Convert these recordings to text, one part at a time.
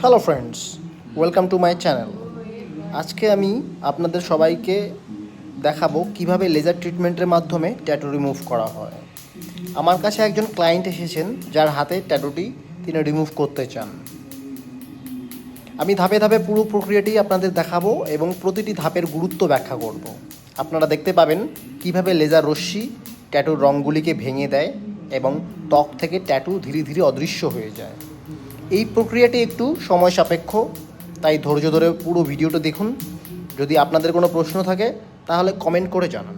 Hello friends, welcome to my channel. আজকে আমি আপনাদের সবাইকে দেখাবো কিভাবে লেজার ট্রিটমেন্টের মাধ্যমে ট্যাটু রিমুভ করা হয়। আমার কাছে একজন ক্লায়েন্ট এসেছেন যার হাতে ট্যাটুটি তিনি রিমুভ করতে চান। আমি ধাপে ধাপে পুরো প্রক্রিয়াটি আপনাদের দেখাবো এবং প্রতিটি ধাপের গুরুত্ব ব্যাখ্যা করব। আপনারা দেখতে পাবেন কিভাবে লেজার রশ্মি ট্যাটুর রঙগুলিকে ভেঙে দেয় এবং ত্বক থেকে ট্যাটু ধীরে ধীরে অদৃশ্য হয়ে যায়। এই প্রক্রিয়াটি একটু সময় সাপেক্ষ, তাই ধৈর্য ধরে পুরো ভিডিওটা দেখুন। যদি আপনাদের কোনো প্রশ্ন থাকে তাহলে কমেন্ট করে জানান।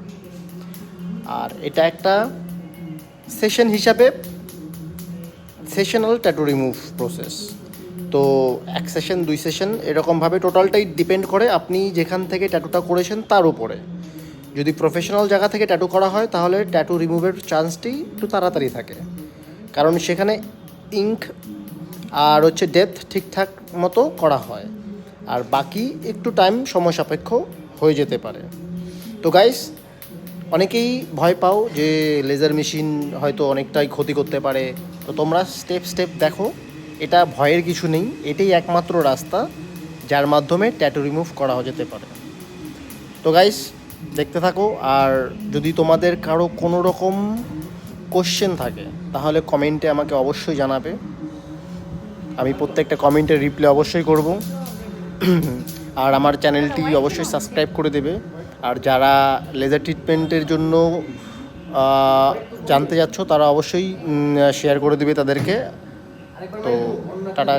আর এটা একটা সেশন হিসাবে সেশনাল ট্যাটু রিমুভ প্রসেস। তো এক সেশন 2 সেশন এরকমভাবে টোটালটাই ডিপেন্ড করে আপনি যেখান থেকে ট্যাটুটা করেছেন তার উপরে। যদি প্রফেশনাল জায়গা থেকে ট্যাটু করা হয় তাহলে ট্যাটু রিমুভের চান্সটি একটু তাড়াতাড়ি থাকে, কারণ সেখানে ইঙ্ক আর ডেপথ ঠিকঠাক মতো করা হয়। আর বাকি একটু টাইম সময় সাপেক্ষ হয়ে যেতে পারে। তো গাইস, অনেকেই ভয় পাও যে লেজার মেশিন হয়তো অনেকটাই ক্ষতি করতে পারে। তো তোমরা স্টেপ স্টেপ দেখো, এটা ভয়ের কিছু নেই। এটাই একমাত্র রাস্তা যার মাধ্যমে ট্যাটু রিমুভ করা যেতে পারে। তো গাইস, দেখতে থাকো। আর যদি তোমাদের কারো কোনো রকম কোশ্চেন থাকে তাহলে কমেন্টে আমাকে অবশ্যই জানাবে। আমি প্রত্যেকটা কমেন্টের রিপ্লাই অবশ্যই করব। আর আমার চ্যানেলটি অবশ্যই সাবস্ক্রাইব করে দেবে। আর যারা লেজার ট্রিটমেন্টের জন্য জানতে যাচ্ছ তারা অবশ্যই শেয়ার করে দেবে তাদেরকে। তো টাটা।